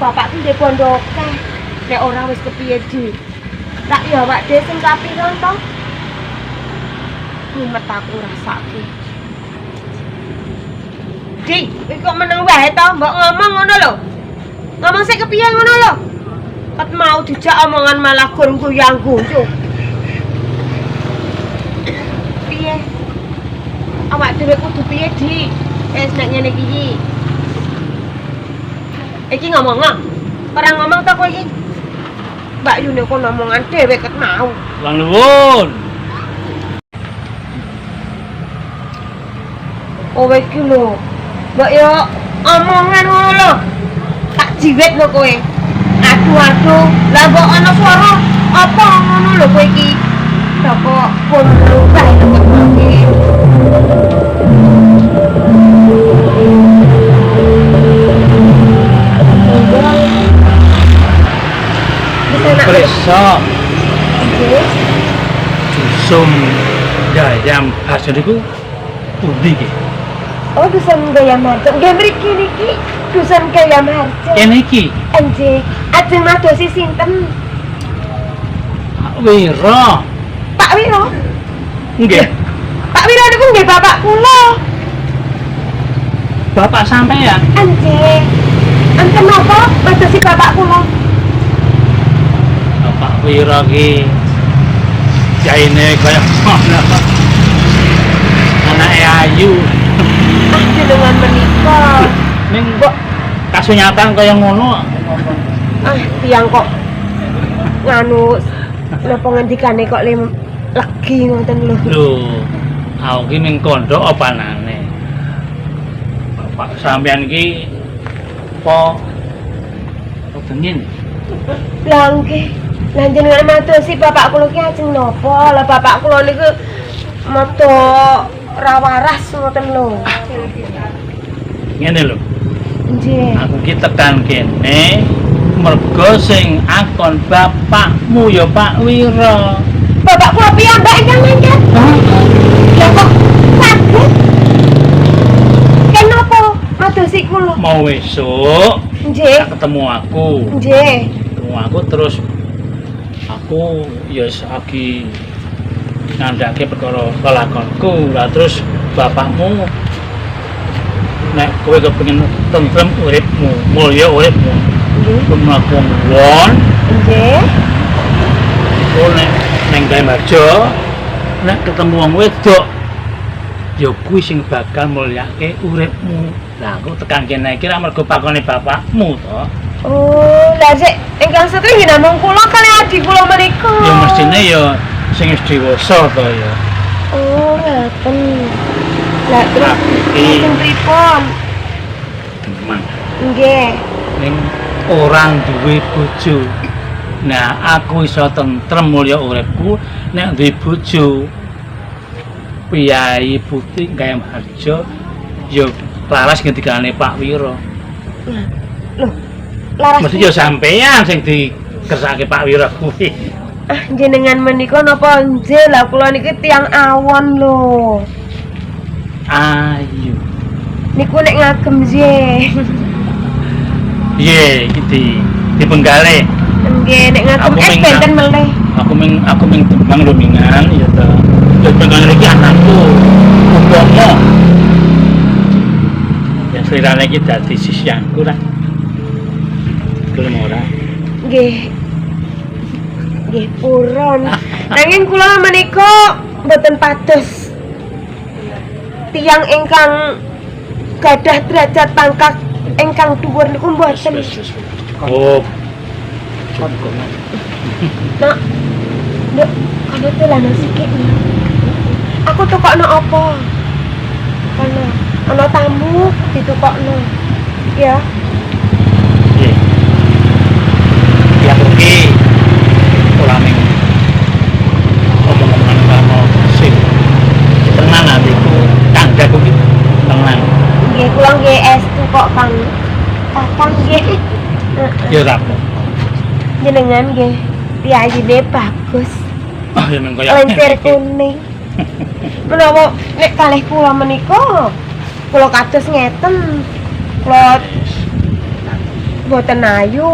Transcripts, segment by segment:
Bapak ku ndek bondo akeh. Nek ora wis kepiye di. Tak ya awak dhewe sing kapiron to. Mumet aku rasake. Di, kok meneng wae to, mbok ngomong ngono lho. Ngomong sik kepiye ngono lho. Ket mau dijak omongan malah gon guyang-guyu. Piye? Awak dhewe kudu piye, Di? Wis nek ngene iki. Iki ngomong perang ngomong to kowe iki. Mbak Yune kok ngomongan dhewe ket mau. Lang nuwun. Kowe iki lho. Mbak yo omongan ngono lho. Tak jiwet lho kowe. Aduh. Lah kok ana swara apa ngono lho kowe iki. Lah kok pun rubah lho kok iki. Periksa Dusun Gayam Harjo niku pundi iki? Oh, Dusun Gayam Harjo. Nggih mriki niki Dusun Gayam Harjo. Kene iki. Nggih, ajeng madosi sinten? Pak Wiro. Pak Wiro? Nggih. Pak Wiro niku nggih bapak kula. Bapak sampean? Nggih. Enten napa madosi bapak kula? Pak Wiro ki jaine kaya ngono. Anake ayu. Jenengan menika. Ning kok kasunyatan kaya ngono. Tiyang kok nganu napa ngendikane kok legi ngoten lho. Lho, aku ki ning kondok apa anane? Bapak sampean ki apa kepengin? Lah nggih. Lah jenengan madosi bapak kula ki ajeng napa? Lah bapak kula niku moto ra waras ngoten lho. Ngene lho. Nggih. Aku ki tekan kene mergo sing akon bapakmu ya Pak Wiro. Bapak kula piyambak ingkang mangkat. Lah kok saged? Kenapa madosi kula? Mau esuk Nggih. ketemu aku. Nggih. Ketemu aku terus aku ya lagi ngandhake perkara kelakonku. Lah terus bapakmu nek kowe kepengin tentrem uripmu, mulya uripmu, Nggih. mlaku won, Nggih. iku nek ning Gayam Harjo, nek ketemu wong wedok, ya kuwi sing bakal mulyake uripmu. Lah aku tekan kene iki ra mergo pakone bapakmu to. Oh, lah sik ingkang setri nggih namung kula kali adik kula menika. Ya mestine ya sing wis dewasa to ya. Oh, ngoten. Lah terus Iki pun pripun? teman. Nggih. Ning orang duwe bojo. Nah, aku iso tentrem mulya uripku nek duwe bojo. Piyai Putih Gayam Harjo ya laras ngendikane Pak Wiro. Loh, laras Mesti ya sampean sing dikersake Pak Wiro kuwi. jenengan menika napa nggih? Lah kula niki tiyang awon lho. Ayu. Niku nek ngagem nggih. Piye iki dipenggale? Nggih, nek ngagem Aku es ming- benten meleh. Aku ming tembang lumingan ya to. Ya penggale iki anakku. Umpama ya selirane iki dadi sisyanku ra. Gelem ora? Nggih. Nggih purun. Nanging kula menika mboten pados tiyang ingkang gadah derajat pangkat ingkang dhuwur niku mboten. Oh. Cukup. Nak, nduk, kono dolanan sikik. Aku tukokno apa? Kono, ana tamu ditukokno. Ya. Nggih. Ya pergi. Ulame Ya ora apa. Jenengan nggih piyayine bagus. Ah ya men kaya Lentir kuning. Menawa nek kalih kula menika kula kados ngeten. Kula boten ayu,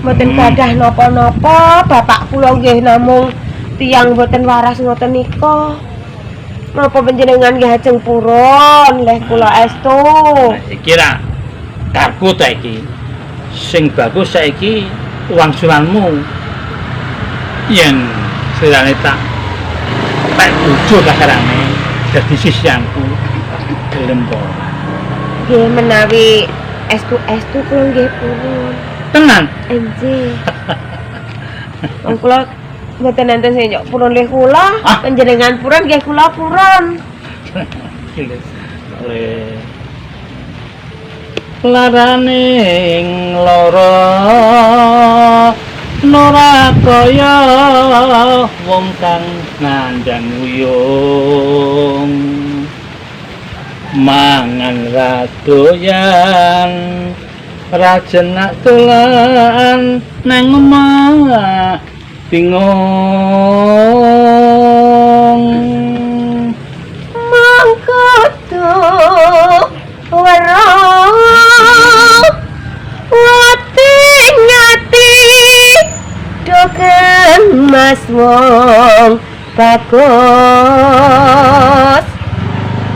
boten gadah napa-napa, bapak kula nggih namung tiyang boten waras ngoten nika. Napa panjenengan nggih ajeng purun leh kula estu. Iki ra karku ta iki. Sing bagus saiki wangsulanmu. Yen sirane tak bojo kasarane dadi sisyanku gelem po. Nggih menawi estu kula nggih purun. Tenan. Enjih. Wong kula mboten enten sing nyok purun leh kula, panjenengan purun nggih kula purun. Oleh laraning lara nora kaya wong kang nandang uyung mangan radoyan rajenak dolan nang omah bingung Mangkoto waro wati ngati doken mas wong bagus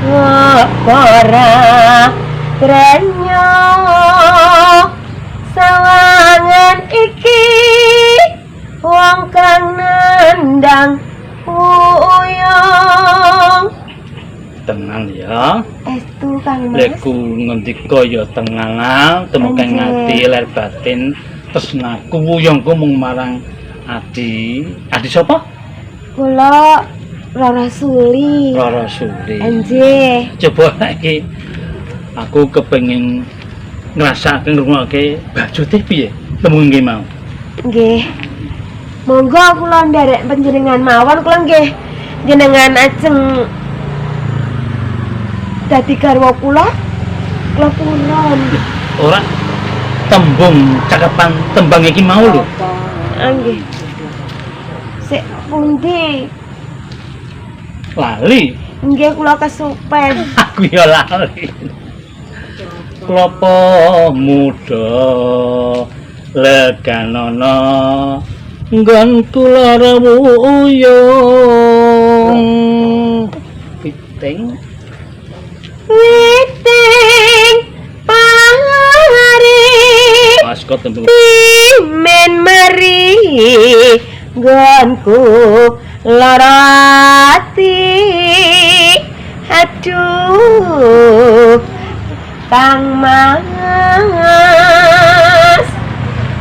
ngapora trenyo sawangan iki wong kang nandang uyung. tenang ya Estu Kang Mas. leku ngendika ya tenang temukan ngati ler batin tresnaku wuyungku mung marang Adi sapa? Kula Rara Suli. Rara Suli. Anjih. Coba lagi aku kepengin ngrasake ngrungokke bajute piye? Temu nggih mau. Nggih. Monggo kula nderek panjenengan mawon kula nggih jenengan ajeng dadi garwa kula purun. Ora tembung cakapan tembang iki mau lho. Nggih. Sik pundi? Lali. Nggih kula kesupen. Aku ya lali. Klopo muda leganana nggonku lara uyung piting pari maskot tembung men mari nggonku lara ati aduh Kang Mas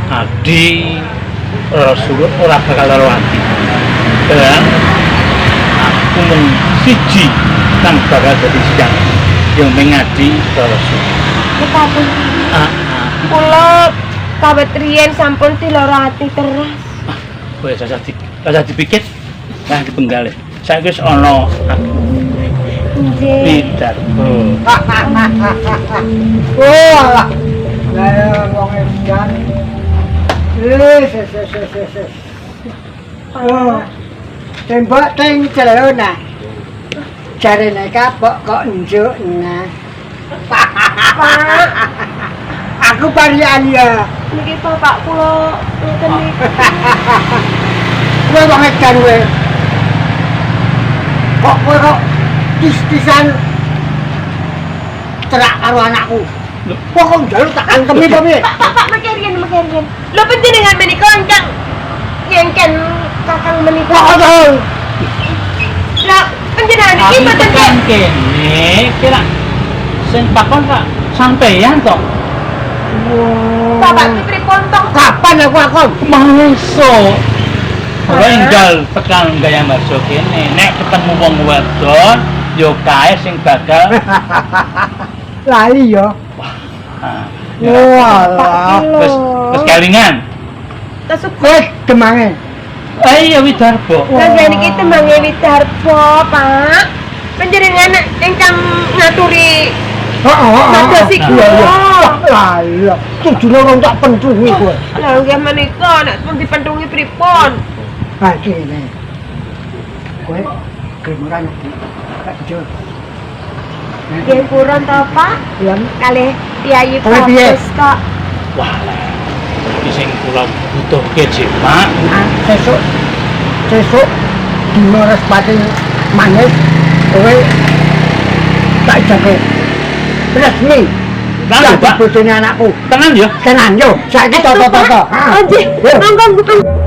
Adi Rasulullah ora bakal lara ati. Dan aku mung siji kang bakal dadi siang yang mengadi Rasul. Kepapun kula kawit riyen sampun dilara ati terus. Kowe saja dipikir nah dipenggal. Saiki wis ana Nggih. Pidato. Oh, alah. Lah wong edan. Ses. Oh. Tembok teng celana. Jarene kapok kok njuk nah. Aku parian ya. Niki bapak kula ngoten niki. Kowe wong edan kowe. Kok kowe kok tis-tisan cerak karo anakku. Kok kok njaluk tak antemi apa piye? Pak makerian. Lho panjenengan menika ingkang ngengken kakang menika. Kok to? Lah panjenengan iki Aku mboten tekan kene kira sing pakon Kak sampeyan to. bapak iki pripun to? Kapan aku Mangso. Ora enggal tekan gaya masuk kene. Nek ketemu wong wedon yo kae sing bakal lali ya. Walah. Wis kelingan. Tasuk Kowe demange. Iya Widarbo. Lah niki temange Widarbo, Pak. Panjenengan ingkang ngaturi Heeh. madosi Iya. kula. Lah iya. setujune wong tak pentungi kowe. Lah nggih menika nek pun dipentungi pripun? Ha kene. Kowe kemuran tak bejo. Nggih purun to, Pak? Ya, Kalih Piyayi Kowe piye? Bagus kok. Wah, iki sing kula butuhke, Cik, Pak. sesuk dino respati maneh kowe tak jaga resmi. Lah, Pak. Bojone anakku. Tenan ya? Tenan yo, saiki toto-toto. Oh, nggih. Monggo.